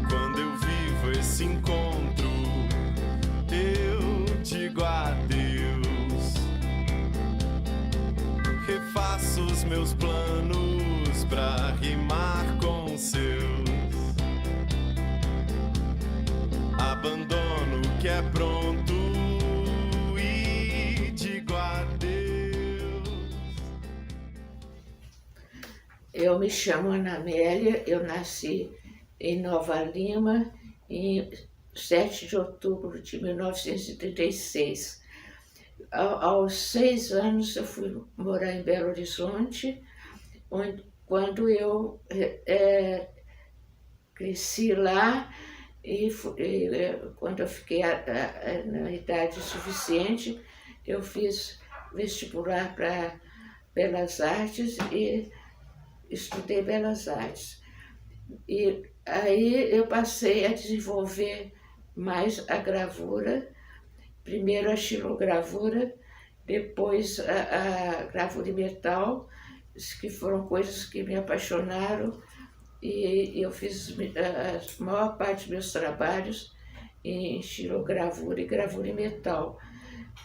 Quando eu vivo esse encontro, eu digo adeus. Refaço os meus planos pra rimar com os seus. Abandono o que é pronto e digo adeus. Eu me chamo Ana Amélia, eu nasci em Nova Lima, em 7 de outubro de 1936. Aos 6 anos eu fui morar em Belo Horizonte, quando eu cresci lá e quando eu fiquei na idade suficiente, eu fiz vestibular para Belas Artes e estudei Belas Artes. E aí eu passei a desenvolver mais a gravura, primeiro a xilogravura, depois a gravura em metal, que foram coisas que me apaixonaram, e eu fiz a maior parte dos meus trabalhos em xilogravura e gravura em metal.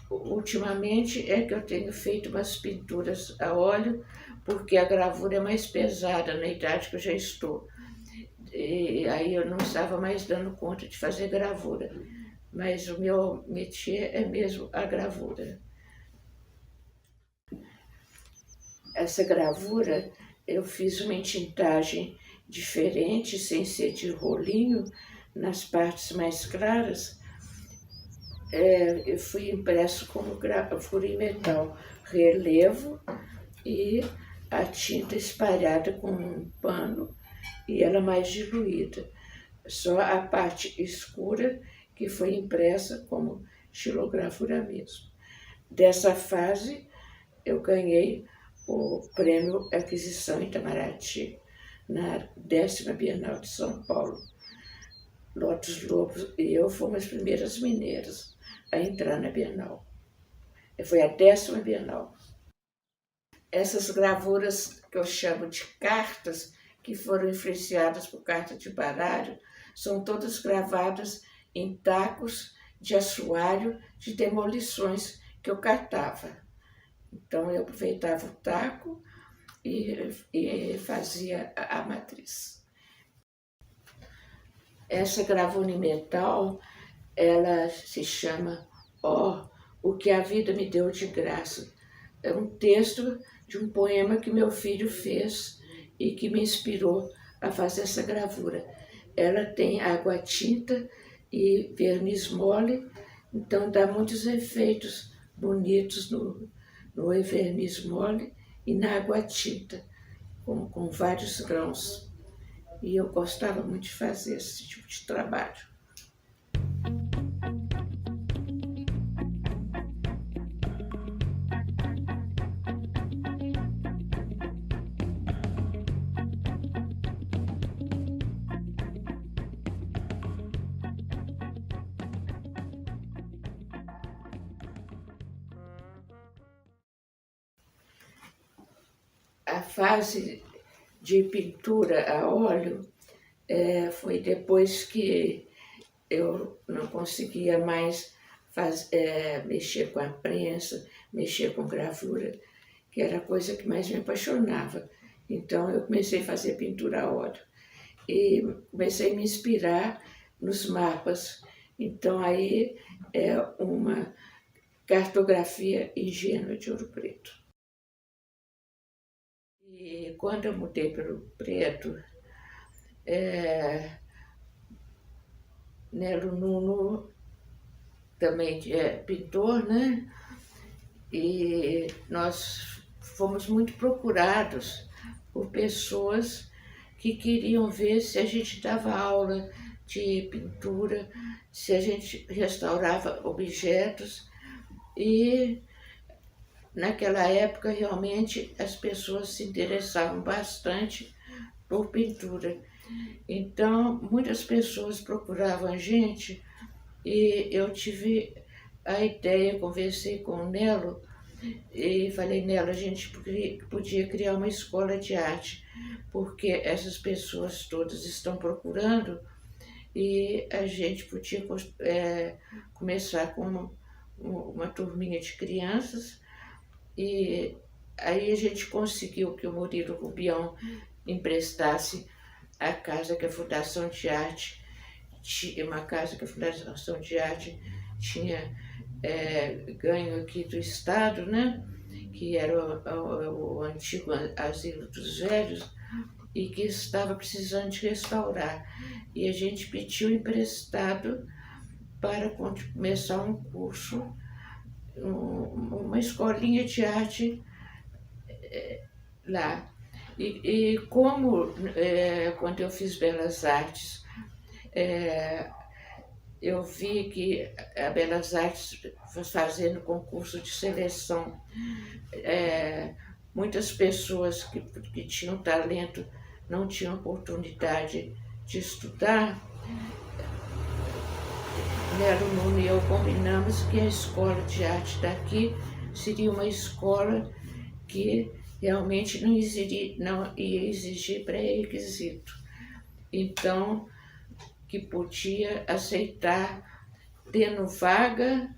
Ultimamente é que eu tenho feito umas pinturas a óleo, porque a gravura é mais pesada na idade que eu já estou. E aí eu não estava mais dando conta de fazer gravura, mas o meu métier é mesmo a gravura. Essa gravura eu fiz uma entintagem diferente, sem ser de rolinho, nas partes mais claras. Eu fui impresso como gravura em metal, relevo e a tinta espalhada com um pano e ela mais diluída. Só a parte escura que foi impressa como xilogravura mesmo. Dessa fase eu ganhei o prêmio Aquisição Itamaraty na 10ª Bienal de São Paulo. Lotus Lobos e eu fomos as primeiras mineiras a entrar na Bienal. Foi a 10ª Bienal. Essas gravuras que eu chamo de cartas, que foram influenciadas por carta de baralho, são todas gravadas em tacos de assoalho de demolições que eu catava. Então eu aproveitava o taco e fazia a matriz. Essa gravura em metal, ela se chama O que a vida me deu de graça. É um texto de um poema que meu filho fez e que me inspirou a fazer essa gravura. Ela tem água tinta e verniz mole, então dá muitos efeitos bonitos no verniz mole e na água tinta, com vários grãos. E eu gostava muito de fazer esse tipo de trabalho. A fase de pintura a óleo foi depois que eu não conseguia mais mexer com a prensa, mexer com gravura, que era a coisa que mais me apaixonava. Então eu comecei a fazer pintura a óleo e comecei a me inspirar nos mapas. Então aí é uma cartografia ingênua de Ouro Preto. E quando eu mudei para Ouro Preto, Nelo Nuno também é pintor, né? E nós fomos muito procurados por pessoas que queriam ver se a gente dava aula de pintura, se a gente restaurava objetos. E naquela época realmente as pessoas se interessavam bastante por pintura. Então muitas pessoas procuravam a gente e eu tive a ideia, conversei com o Nelo e falei, Nelo, a gente podia criar uma escola de arte, porque essas pessoas todas estão procurando e a gente podia começar com uma turminha de crianças. E aí a gente conseguiu que o Murilo Rubião emprestasse a casa que a Fundação de Arte tinha, uma casa que a Fundação de Arte tinha ganho aqui do Estado, né? Que era o antigo Asilo dos Velhos e que estava precisando de restaurar. E a gente pediu emprestado para começar um curso, uma escolinha de arte lá. E como quando eu fiz Belas Artes, eu vi que a Belas Artes fazendo concurso de seleção, muitas pessoas que tinham talento não tinham oportunidade de estudar. Nelo Nuno e eu combinamos que a escola de arte daqui seria uma escola que realmente não ia exigir pré-requisito. Então, que podia aceitar, tendo vaga,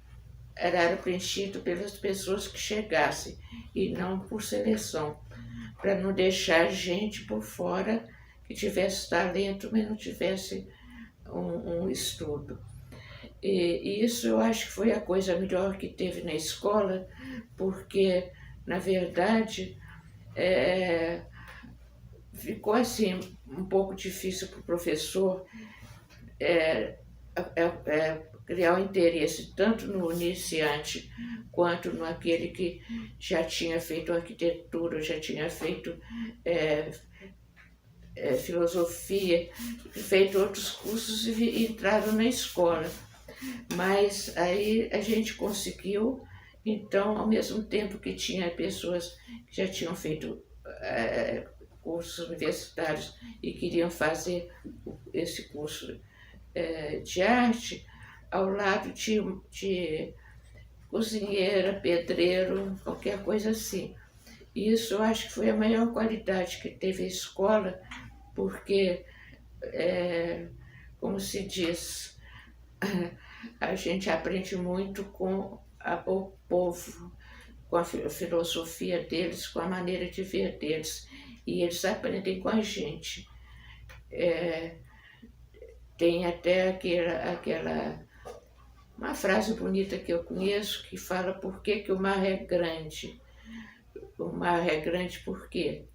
era preenchido pelas pessoas que chegassem e não por seleção, para não deixar gente por fora que tivesse talento, mas não tivesse um estudo. E isso eu acho que foi a coisa melhor que teve na escola, porque, na verdade, ficou assim um pouco difícil para o professor criar o interesse tanto no iniciante quanto no aquele que já tinha feito arquitetura, já tinha feito filosofia, feito outros cursos e entraram na escola. Mas aí a gente conseguiu, então, ao mesmo tempo que tinha pessoas que já tinham feito cursos universitários e queriam fazer esse curso de arte, ao lado de cozinheira, pedreiro, qualquer coisa assim. E isso eu acho que foi a maior qualidade que teve a escola, porque, como se diz, a gente aprende muito com o povo, com a filosofia deles, com a maneira de ver deles. E eles aprendem com a gente. Tem até uma frase bonita que eu conheço que fala por que o mar é grande. O mar é grande por quê?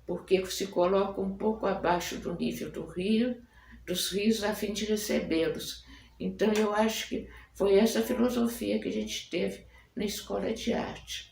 Porque se coloca um pouco abaixo do nível dos rios a fim de recebê-los. Então eu acho que foi essa filosofia que a gente teve na escola de arte.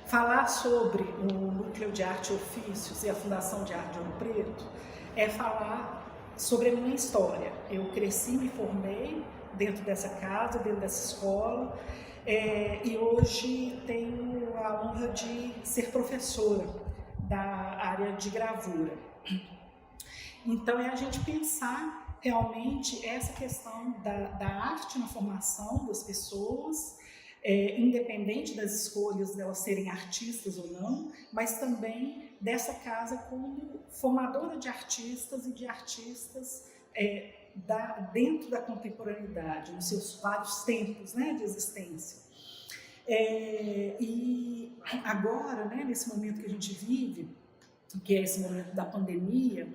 Falar sobre o Núcleo de Arte e Ofícios e a Fundação de Arte de Ouro Preto é falar sobre a minha história. Eu cresci, me formei dentro dessa casa, dentro dessa escola, e hoje tenho a honra de ser professora da área de gravura. Então, é a gente pensar realmente essa questão da arte na formação das pessoas, independente das escolhas delas serem artistas ou não, mas também dessa casa como formadora de artistas e de artistas dentro da contemporaneidade, nos seus vários tempos, né, de existência. E agora, né, nesse momento que a gente vive, que é esse momento da pandemia,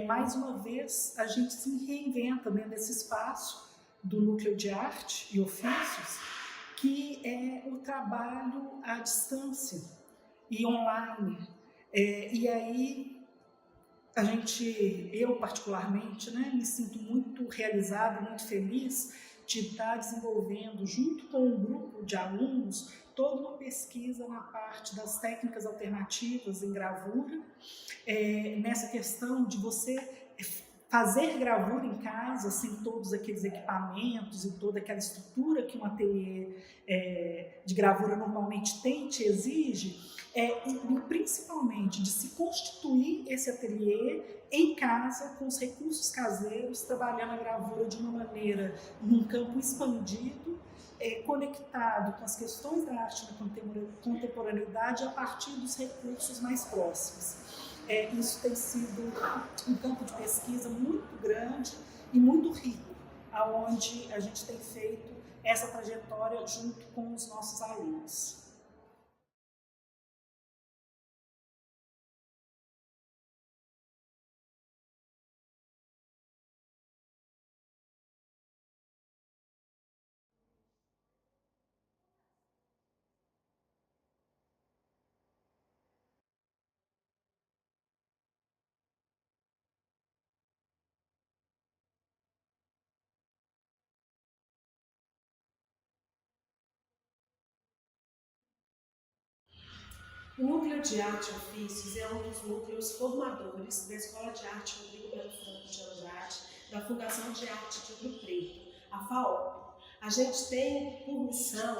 mais uma vez a gente se reinventa dentro desse espaço do Núcleo de Arte e Ofícios, que é o trabalho à distância e online. E aí eu particularmente, né, me sinto muito realizada, muito feliz de estar desenvolvendo, junto com um grupo de alunos, toda uma pesquisa na parte das técnicas alternativas em gravura, nessa questão de você fazer gravura em casa, sem todos aqueles equipamentos e toda aquela estrutura que um ateliê de gravura normalmente tem, te exige, e principalmente de se constituir esse ateliê em casa, com os recursos caseiros, trabalhando a gravura de uma maneira, num campo expandido, conectado com as questões da arte da contemporaneidade a partir dos recursos mais próximos. Isso tem sido um campo de pesquisa muito grande e muito rico, aonde a gente tem feito essa trajetória junto com os nossos alunos. O Núcleo de Arte e Ofícios é um dos núcleos formadores da Escola de Arte Rodrigo Belo Franco de Andrade, da Fundação de Arte de Rio Preto, a FAOP. A gente tem por missão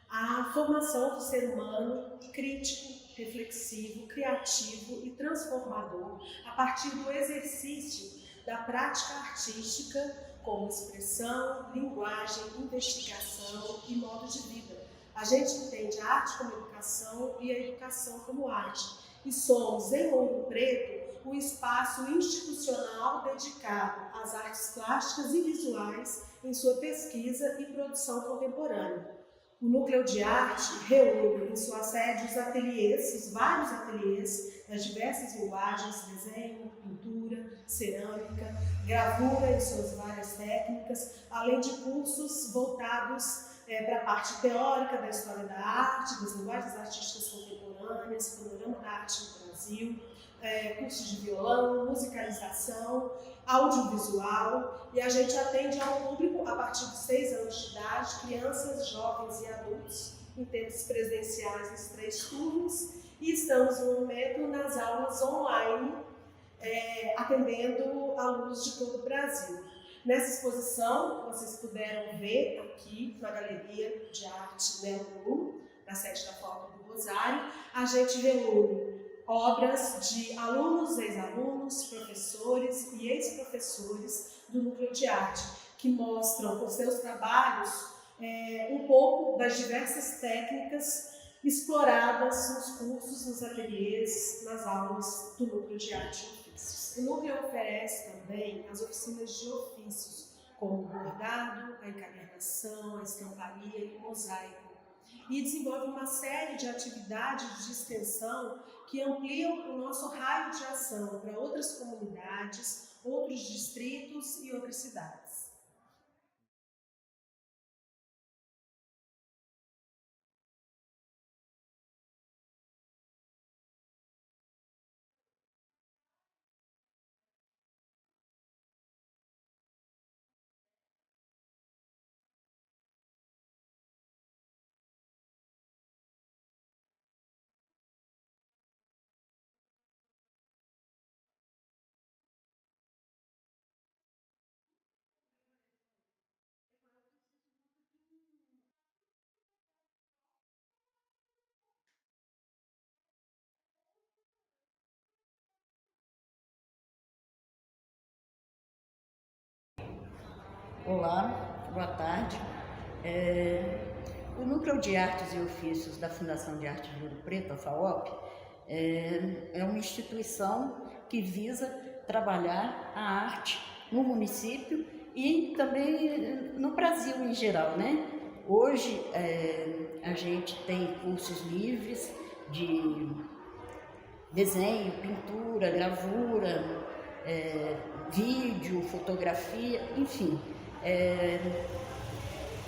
a formação do ser humano crítico, reflexivo, criativo e transformador a partir do exercício da prática artística como expressão, linguagem, investigação e modo de vida. A gente entende a arte como educação e a educação como arte. E somos, em Ouro Preto, o espaço institucional dedicado às artes plásticas e visuais em sua pesquisa e produção contemporânea. O Núcleo de Arte reúne em sua sede os ateliês, os vários ateliês das diversas linguagens, desenho, pintura, cerâmica, gravura em suas várias técnicas, além de cursos voltados para a parte teórica da história da arte, das linguagens artísticas contemporâneas, panorama da arte no Brasil, cursos de violão, musicalização, audiovisual, e a gente atende ao público a partir de 6 anos de idade, crianças, jovens e adultos, em tempos presenciais nos 3 turnos, e estamos no momento nas aulas online, atendendo alunos de todo o Brasil. Nessa exposição, vocês puderam ver aqui na Galeria de Arte Nelo, na sede da FAOP do Rosário, a gente reúne obras de alunos, ex-alunos, professores e ex-professores do Núcleo de Arte, que mostram com seus trabalhos um pouco das diversas técnicas exploradas nos cursos, nos ateliês, nas aulas do Núcleo de Arte e Ofícios. O Núcleo oferece também as oficinas de ofícios, como o bordado, a encadernação, a estamparia e o mosaico, e desenvolve uma série de atividades de extensão que ampliam o nosso raio de ação para outras comunidades, outros distritos e outras cidades. Olá, boa tarde. O Núcleo de Artes e Ofícios da Fundação de Arte de Ouro Preto, a FAOP, é uma instituição que visa trabalhar a arte no município e também no Brasil em geral, né? Hoje a gente tem cursos livres de desenho, pintura, gravura, vídeo, fotografia, enfim.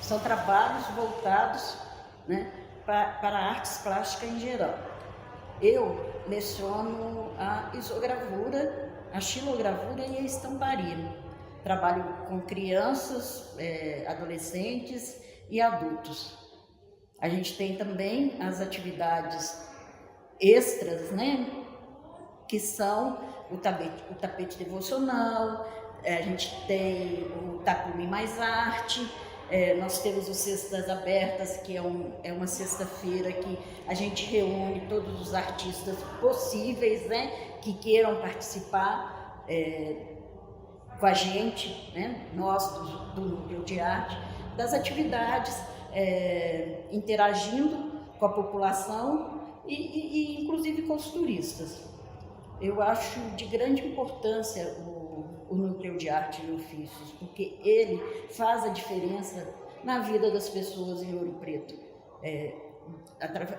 São trabalhos voltados, né, para artes plásticas em geral. Eu leciono a isogravura, a xilogravura e a estamparia. Trabalho com crianças, adolescentes e adultos. A gente tem também as atividades extras, né, que são o tapete devocional, a gente tem o Tapume Mais Arte, nós temos o Cestas Abertas, que é uma sexta-feira que a gente reúne todos os artistas possíveis, né, que queiram participar com a gente, né, nós do Núcleo de Arte, das atividades, interagindo com a população e inclusive com os turistas. Eu acho de grande importância o Núcleo de Arte e Ofícios, porque ele faz a diferença na vida das pessoas em Ouro Preto.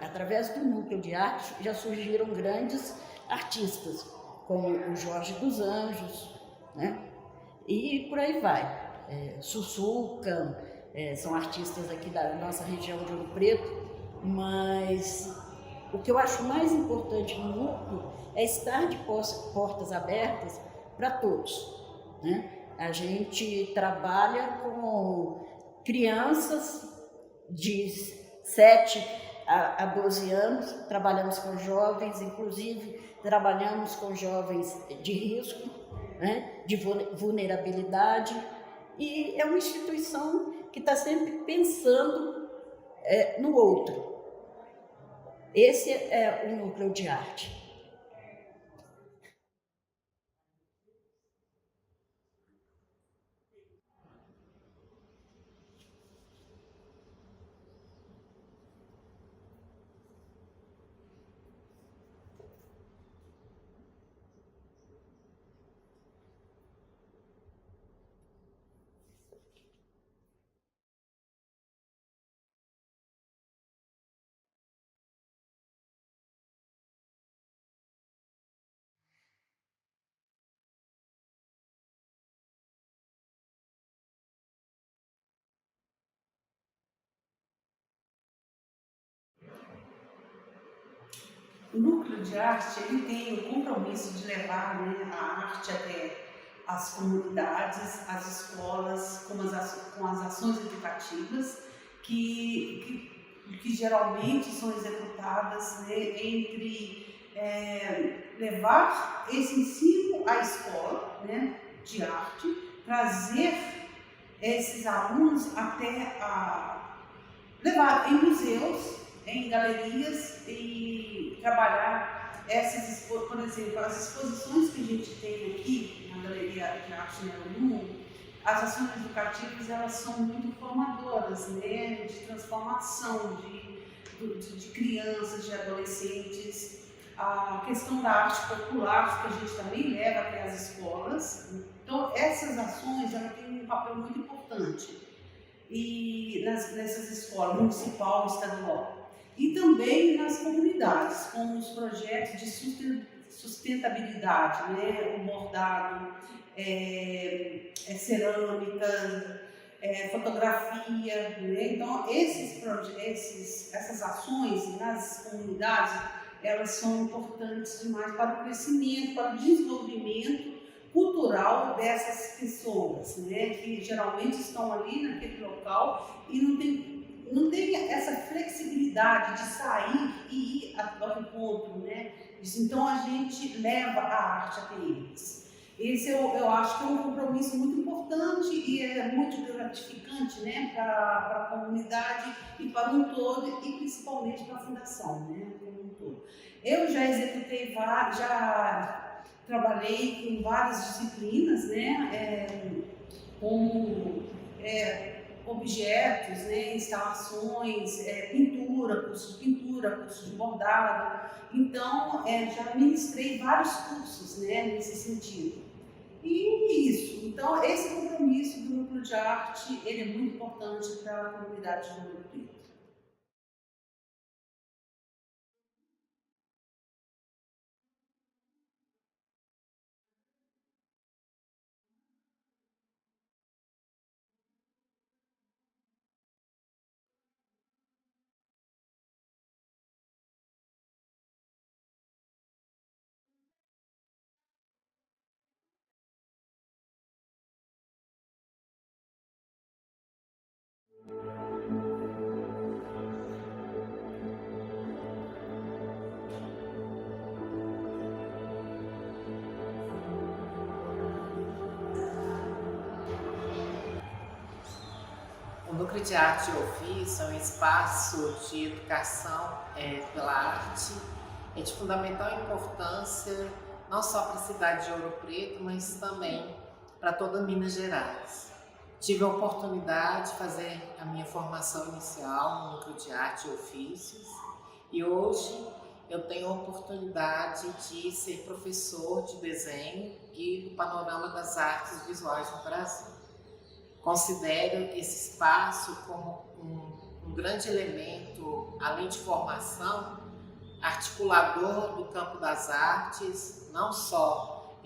Através do Núcleo de Arte já surgiram grandes artistas, como o Jorge dos Anjos, né? E por aí vai. Sussuca, são artistas aqui da nossa região de Ouro Preto, mas o que eu acho mais importante no núcleo é estar de portas abertas para todos, né? A gente trabalha com crianças de 7 a 12 anos, trabalhamos com jovens, inclusive trabalhamos com jovens de risco, né? De vulnerabilidade, e é uma instituição que está sempre pensando no outro. Esse é o Núcleo de Arte. O Núcleo de Arte ele tem o compromisso de levar, né, a arte até as comunidades, as escolas, com as ações educativas que geralmente são executadas, né, entre levar esse ensino à escola, né, de arte, trazer esses alunos até levar em museus, em galerias e trabalhar por exemplo, as exposições que a gente tem aqui na Galeria de Arte Nero, as ações educativas elas são muito formadoras, né, de transformação de crianças, de adolescentes, a questão da arte popular que a gente também leva até as escolas. Então essas ações elas têm um papel muito importante e nessas escolas municipal e estadual. E também nas comunidades, com os projetos de sustentabilidade, né? O bordado, cerâmica, fotografia, né? Então essas ações nas comunidades, elas são importantes demais para o crescimento, para o desenvolvimento cultural dessas pessoas, né? Que geralmente estão ali naquele local e não tem essa flexibilidade de sair e ir ao encontro, né? Então a gente leva a arte até eles. Esse eu acho que é um compromisso muito importante e é muito gratificante, né, para a comunidade e para um todo, e principalmente para a fundação, né, como um todo. Eu já executei já trabalhei com várias disciplinas, né, como objetos, né, instalações, pintura, curso de pintura, curso de bordado. Então, já ministrei vários cursos, né, nesse sentido. E isso. Então, esse compromisso do Núcleo de Arte, ele é muito importante para a comunidade de Ouro Preto. O Núcleo de Arte e Ofício é um espaço de educação pela arte, é de fundamental importância não só para a cidade de Ouro Preto, mas também para toda Minas Gerais. Tive a oportunidade de fazer a minha formação inicial no Núcleo de Arte e Ofícios e hoje eu tenho a oportunidade de ser professor de desenho e do panorama das artes visuais no Brasil. Considero esse espaço como um grande elemento, além de formação, articulador do campo das artes, não só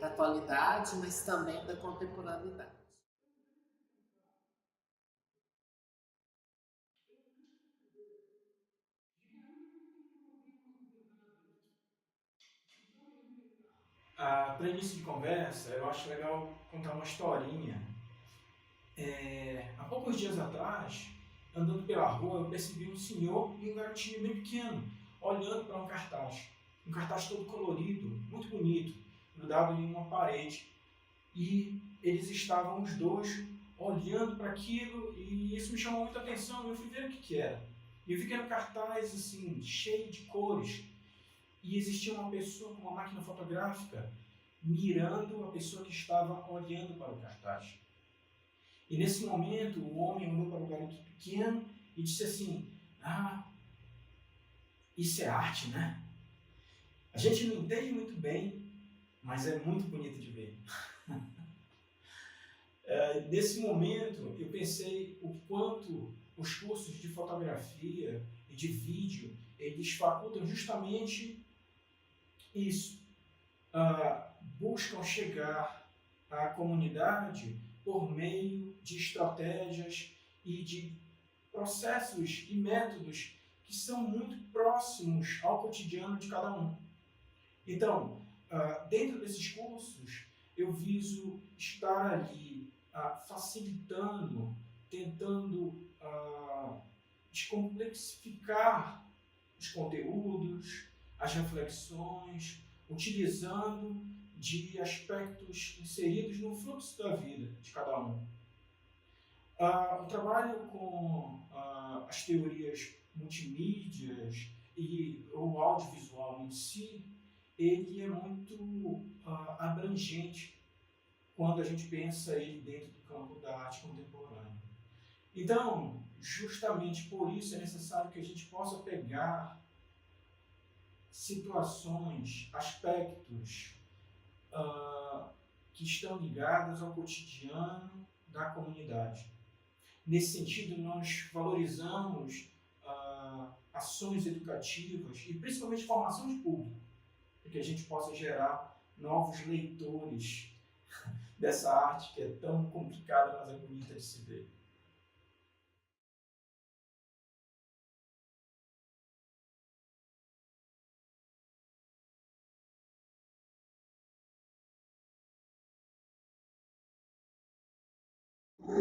da atualidade, mas também da contemporaneidade. Para início de conversa, eu acho legal contar uma historinha. Há poucos dias atrás, andando pela rua, eu percebi um senhor e um garotinho bem pequeno, olhando para um cartaz todo colorido, muito bonito, grudado em uma parede. E eles estavam os dois olhando para aquilo e isso me chamou muita atenção. Eu fui ver o que era. E eu vi que era um cartaz assim, cheio de cores. E existia uma pessoa com uma máquina fotográfica mirando a pessoa que estava olhando para o cartaz. E nesse momento, o homem olhou para o garoto pequeno e disse assim: isso é arte, né? A gente não entende muito bem, mas é muito bonito de ver. Nesse momento, eu pensei o quanto os cursos de fotografia e de vídeo, eles facultam justamente isso. Buscam chegar à comunidade por meio de estratégias e de processos e métodos que são muito próximos ao cotidiano de cada um. Então, dentro desses cursos, eu viso estar ali facilitando, tentando descomplexificar os conteúdos, as reflexões, utilizando de aspectos inseridos no fluxo da vida de cada um. O trabalho com as teorias multimídias e o audiovisual em si, ele é muito abrangente quando a gente pensa ele dentro do campo da arte contemporânea. Então, justamente por isso é necessário que a gente possa pegar situações, aspectos que estão ligados ao cotidiano da comunidade. Nesse sentido, nós valorizamos ações educativas e principalmente formação de público, para que a gente possa gerar novos leitores dessa arte que é tão complicada, mas é bonita de se ver.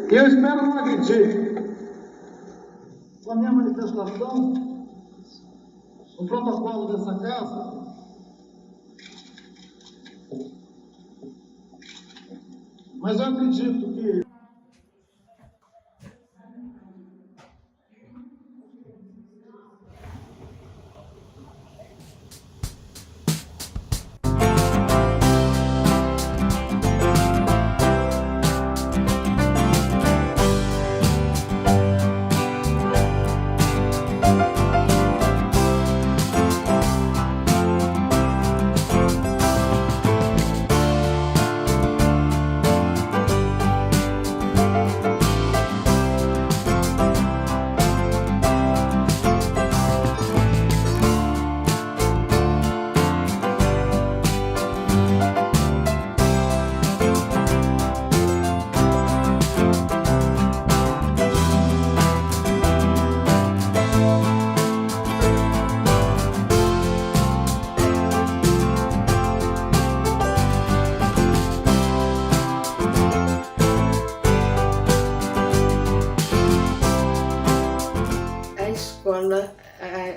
E eu espero não agredir com a minha manifestação o protocolo dessa casa, mas eu acredito que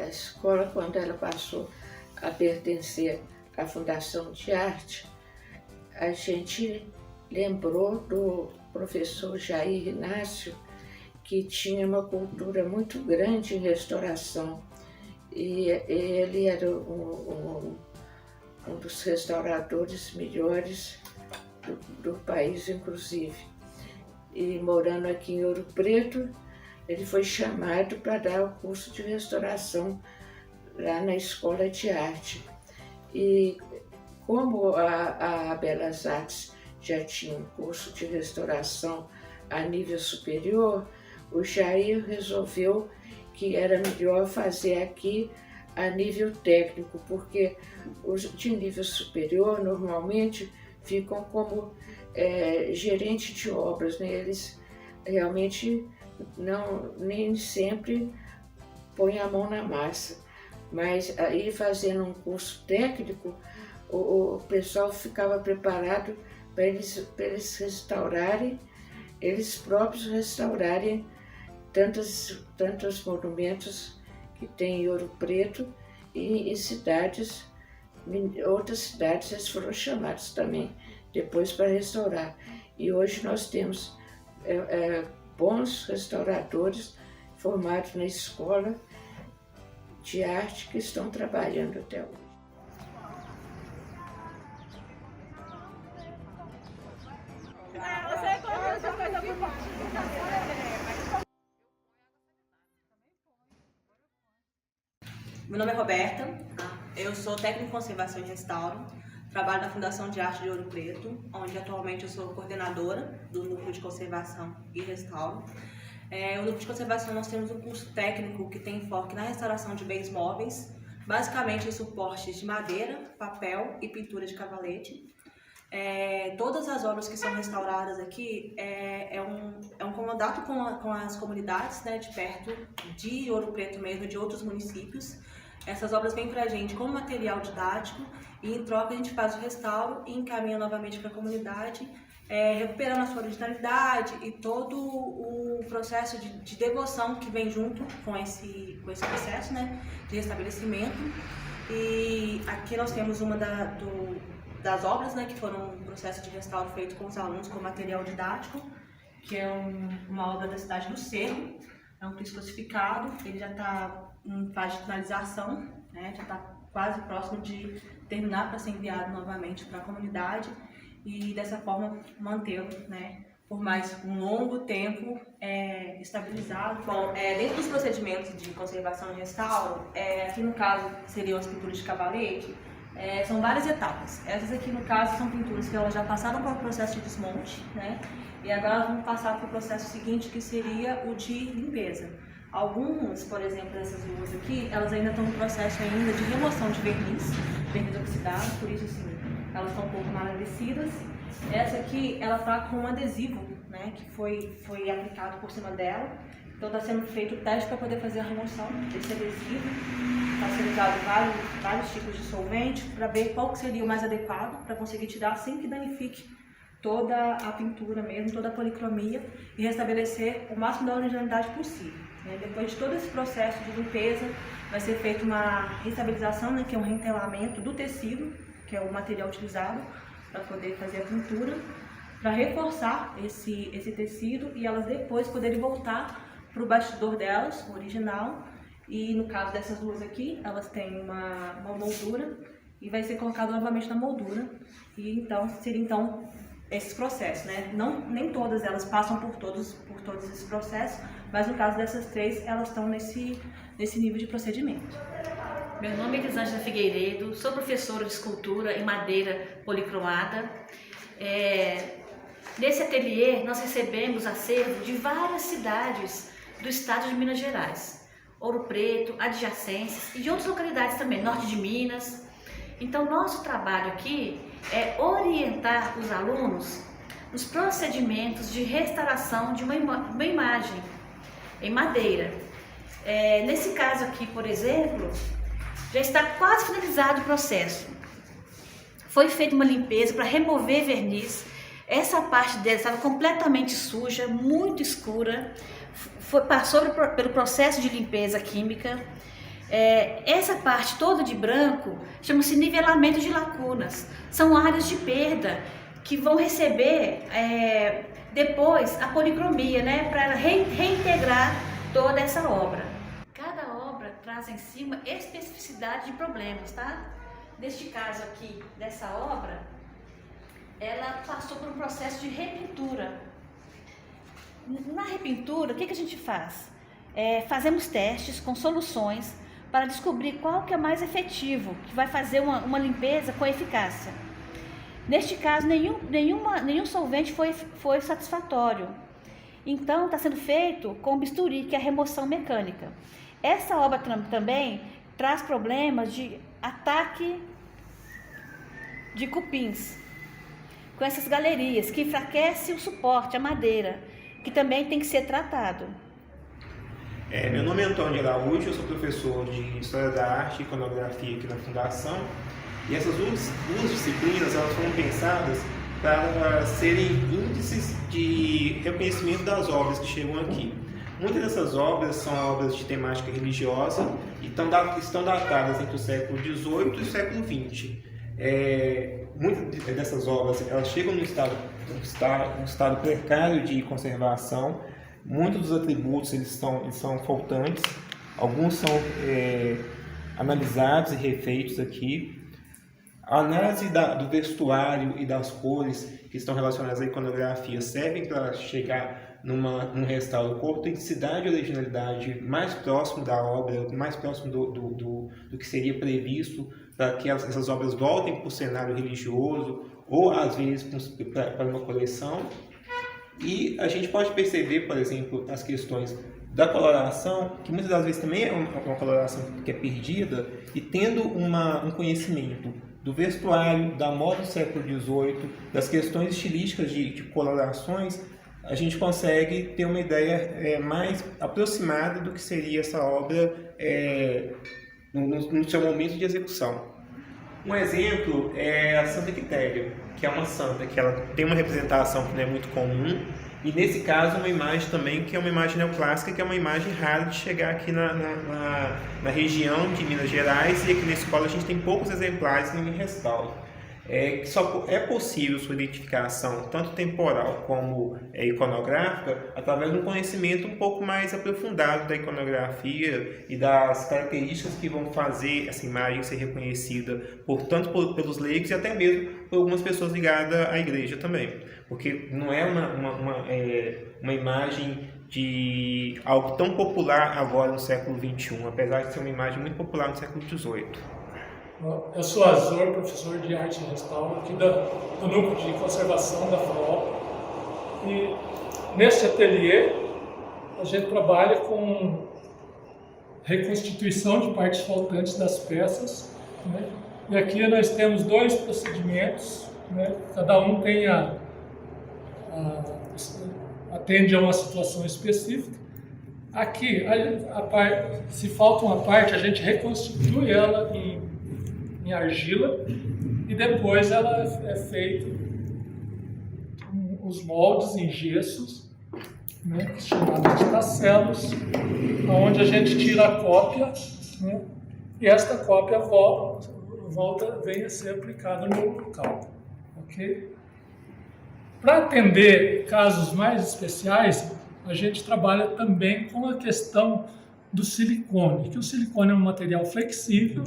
escola, quando ela passou a pertencer à Fundação de Arte, a gente lembrou do professor Jair Inácio, que tinha uma cultura muito grande em restauração. E ele era um dos restauradores melhores do país, inclusive. E morando aqui em Ouro Preto, ele foi chamado para dar o curso de restauração lá na Escola de Arte. E como a Belas Artes já tinha um curso de restauração a nível superior, o Jair resolveu que era melhor fazer aqui a nível técnico, porque os de nível superior normalmente ficam como gerente de obras, né? Eles realmente nem sempre põem a mão na massa, mas aí fazendo um curso técnico, o pessoal ficava preparado para eles restaurarem, eles próprios restaurarem tantos monumentos que tem em Ouro Preto e cidades, outras cidades eles foram chamados também depois para restaurar. E hoje nós temos bons restauradores formados na Escola de Arte que estão trabalhando até hoje. Meu nome é Roberta, eu sou técnica em conservação e restauro, trabalho na Fundação de Arte de Ouro Preto, onde atualmente eu sou coordenadora do Núcleo de Conservação e Restauro. O Núcleo de Conservação nós temos um curso técnico que tem enfoque na restauração de bens móveis, basicamente em suportes de madeira, papel e pintura de cavalete. Todas as obras que são restauradas aqui é um contato com as comunidades, né, de perto de Ouro Preto mesmo, de outros municípios. Essas obras vêm para a gente como material didático e em troca a gente faz o restauro e encaminha novamente para a comunidade, recuperando a sua originalidade e todo o processo de devoção que vem junto com esse processo, né, de restabelecimento. E aqui nós temos uma das obras, né, que foram um processo de restauro feito com os alunos com material didático, que é uma obra da cidade do Cerro, é um Cristo crucificado, ele já está em fase de finalização, né, já está quase próximo de terminar para ser enviado novamente para a comunidade e dessa forma mantê-lo, né, por mais um longo tempo estabilizado. Bom, dentro dos procedimentos de conservação e restauro, aqui no caso seriam as pinturas de cavalete. São várias etapas. Essas aqui, no caso, são pinturas que elas já passaram por um processo de desmonte, né? E agora elas vão passar para o processo seguinte, que seria o de limpeza. Algumas, por exemplo, essas duas aqui, elas ainda estão no processo ainda de remoção de verniz oxidado, por isso, assim, elas estão um pouco mal amadurecidas. Essa aqui, ela está com um adesivo, né, que foi aplicado por cima dela. Então está sendo feito o teste para poder fazer a remoção desse adesivo. Está sendo usado vários tipos de solvente para ver qual que seria o mais adequado para conseguir tirar sem que danifique toda a pintura mesmo, toda a policromia e restabelecer o máximo da originalidade possível. Depois de todo esse processo de limpeza, vai ser feita uma restabilização, né, que é um rentelamento do tecido, que é o material utilizado para poder fazer a pintura, para reforçar esse tecido e elas depois poderem voltar para o bastidor delas, o original. E no caso dessas duas aqui, elas têm uma moldura e vai ser colocado novamente na moldura. E então, seria esses processos, né? Nem todas elas passam por todos esses processos, mas no caso dessas três, elas estão nesse nível de procedimento. Meu nome é Elisângela Figueiredo, sou professora de escultura em madeira policromada. Nesse ateliê, nós recebemos acervo de várias cidades do estado de Minas Gerais, Ouro Preto, adjacências e de outras localidades também, norte de Minas. Então, nosso trabalho aqui é orientar os alunos nos procedimentos de restauração de uma imagem em madeira. Nesse caso aqui, por exemplo, já está quase finalizado o processo. Foi feita uma limpeza para remover verniz. Essa parte dela estava completamente suja, muito escura. passou pelo processo de limpeza química. Essa parte toda de branco chama-se nivelamento de lacunas. São áreas de perda que vão receber depois a policromia, né, para reintegrar toda essa obra. Cada obra traz em cima especificidade de problemas, tá? Neste caso aqui, dessa obra, ela passou por um processo de repintura. Na repintura, o que a gente faz? Fazemos testes com soluções para descobrir qual que é mais efetivo, que vai fazer uma limpeza com eficácia. Neste caso, nenhum solvente foi satisfatório. Então, está sendo feito com bisturi, que é a remoção mecânica. Essa obra também traz problemas de ataque de cupins, com essas galerias, que enfraquece o suporte, a madeira, que também tem que ser tratado. Meu nome é Antônio Araújo, eu sou professor de História da Arte e Iconografia aqui na Fundação. E essas duas disciplinas, elas foram pensadas para serem índices de reconhecimento das obras que chegam aqui. Muitas dessas obras são obras de temática religiosa e estão datadas entre o século XVIII e o século XX. Muitas dessas obras elas chegam no estado precário de conservação. Muitos dos atributos eles são faltantes, alguns são analisados e refeitos aqui. A análise do vestuário e das cores que estão relacionadas à iconografia servem para chegar num restauro com autenticidade e originalidade mais próximo da obra, mais próximo do que seria previsto, para que essas obras voltem para o cenário religioso ou às vezes para uma coleção. E a gente pode perceber, por exemplo, as questões da coloração, que muitas das vezes também é uma coloração que é perdida, e tendo um conhecimento do vestuário, da moda do século XVIII, das questões estilísticas de colorações, a gente consegue ter uma ideia mais aproximada do que seria essa obra no seu momento de execução. Um exemplo é a Santa Quitéria, que é uma santa que ela tem uma representação que não é muito comum, e nesse caso uma imagem também que é uma imagem neoclássica, que é uma imagem rara de chegar aqui na região de Minas Gerais, e aqui na escola a gente tem poucos exemplares em restauro. Só é possível sua identificação, tanto temporal como iconográfica, através de um conhecimento um pouco mais aprofundado da iconografia e das características que vão fazer essa imagem ser reconhecida tanto pelos leigos e até mesmo por algumas pessoas ligadas à igreja também. Porque não é uma imagem de algo tão popular agora no século XXI, apesar de ser uma imagem muito popular no século XVIII. Eu sou Azor, professor de arte e restauro aqui do Núcleo de Conservação da FAOP. E neste ateliê a gente trabalha com reconstituição de partes faltantes das peças, né? E aqui nós temos dois procedimentos, né? Cada um tem atende a uma situação específica. Aqui, se falta uma parte, a gente reconstitui ela em argila e depois ela é feito os moldes em gessos, né, chamados de tacelos, onde a gente tira a cópia, né, e esta cópia vem a ser aplicada no local. Okay? Para atender casos mais especiais, a gente trabalha também com a questão do silicone, que o silicone é um material flexível,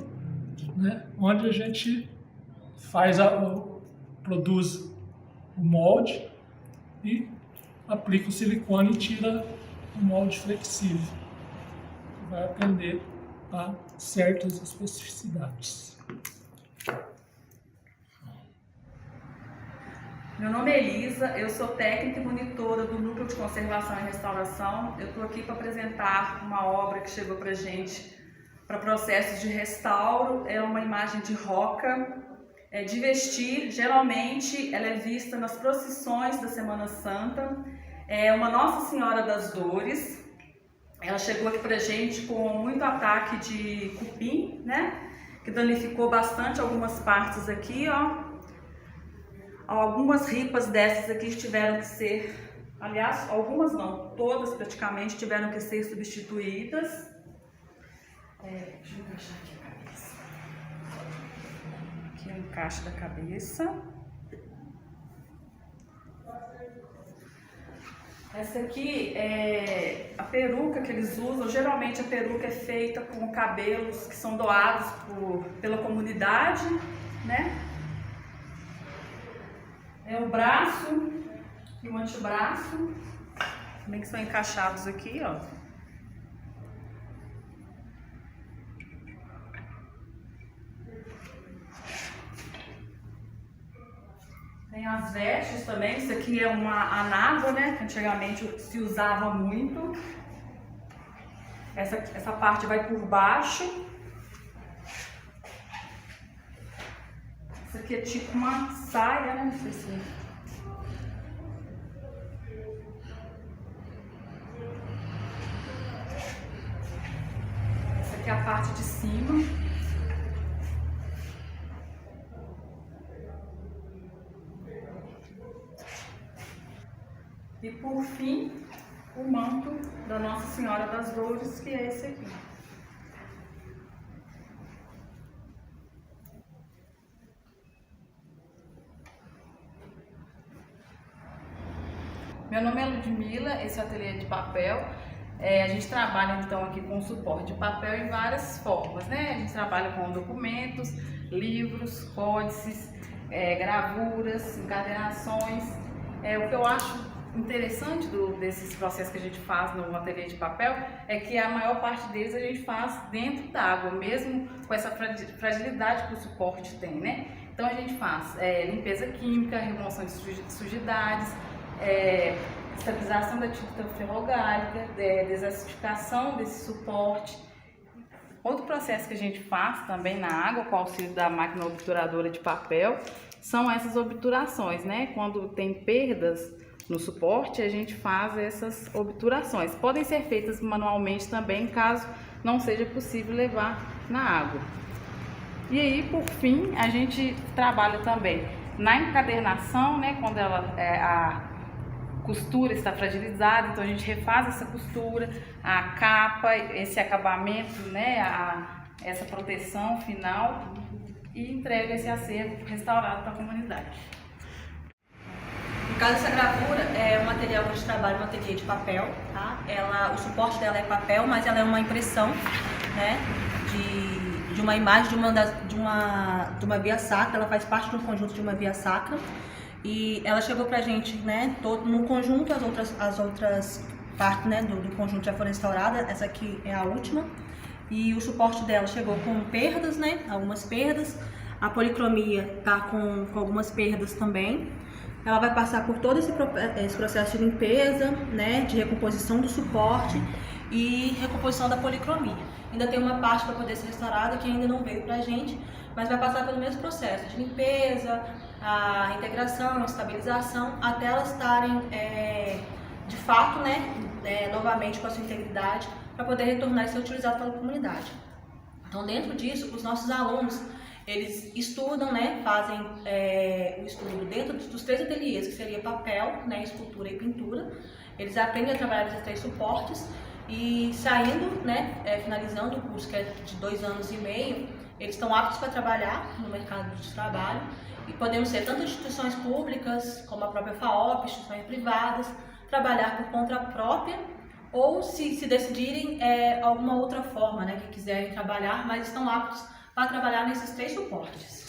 né, onde a gente produz o molde e aplica o silicone e tira o molde flexível, que vai atender a certas especificidades. Meu nome é Elisa, eu sou técnica e monitora do Núcleo de Conservação e Restauração. Eu estou aqui para apresentar uma obra que chegou para a gente para processos de restauro. É uma imagem de roca, de vestir. Geralmente ela é vista nas procissões da Semana Santa. É uma Nossa Senhora das Dores. Ela chegou aqui para a gente com muito ataque de cupim, né? Que danificou bastante algumas partes aqui, ó. Algumas ripas dessas aqui tiveram que ser Aliás, algumas não, todas praticamente tiveram que ser substituídas. Deixa eu encaixar aqui a cabeça. Aqui é o encaixe da cabeça. Essa aqui é a peruca que eles usam. Geralmente a peruca é feita com cabelos que são doados pela comunidade, né? É o braço e o antebraço, também que são encaixados aqui, ó. Tem as vestes também, isso aqui é uma anágua, né, que antigamente se usava muito. Essa parte vai por baixo. Isso aqui é tipo uma saia, né, não sei se... Essa aqui é a parte de cima. E por fim, o manto da Nossa Senhora das Dores, que é esse aqui. Meu nome é Ludmila, esse é o ateliê de papel. A gente trabalha então aqui com suporte de papel em várias formas, né? A gente trabalha com documentos, livros, códices, gravuras, encadernações. O que eu acho interessante desses processos que a gente faz no ateliê de papel é que a maior parte deles a gente faz dentro d'água, mesmo com essa fragilidade que o suporte tem, né? Então a gente faz limpeza química, remoção de sujidades, estabilização da tinta ferrogálica, desacidificação desse suporte. Outro processo que a gente faz também na água, com o auxílio da máquina obturadora de papel, são essas obturações, né? Quando tem perdas no suporte, a gente faz essas obturações. Podem ser feitas manualmente também, caso não seja possível levar na água. E aí, por fim, a gente trabalha também na encadernação, né? Quando a costura está fragilizada, então a gente refaz essa costura, a capa, esse acabamento, né? Essa proteção final e entrega esse acervo restaurado para a comunidade. No caso, essa gravura é um material que a gente trabalha no ateliê de papel, tá? O suporte dela é papel, mas ela é uma impressão, né, de uma imagem de uma via sacra. Ela faz parte de um conjunto de uma via sacra e ela chegou pra gente, né, todo no conjunto. As outras partes, né, do conjunto já foram restauradas. Essa aqui é a última e o suporte dela chegou com perdas, né, algumas perdas. A policromia tá com algumas perdas também. Ela vai passar por todo esse processo de limpeza, né, de recomposição do suporte e recomposição da policromia. Ainda tem uma parte para poder ser restaurada que ainda não veio para a gente, mas vai passar pelo mesmo processo de limpeza, a integração, a estabilização, até elas estarem de fato, né, novamente com a sua integridade, para poder retornar e ser utilizado pela comunidade. Então, dentro disso, os nossos alunos, eles estudam, né, fazem o estudo dentro dos 3 ateliês, que seria papel, né, escultura e pintura. Eles aprendem a trabalhar nesses 3 suportes e saindo, né, finalizando o curso, que é de 2 anos e meio, eles estão aptos para trabalhar no mercado de trabalho e podemos ser tanto instituições públicas, como a própria FAOP, instituições privadas, trabalhar por conta própria ou se decidirem alguma outra forma, né, que quiserem trabalhar, mas estão aptos para trabalhar nesses 3 suportes.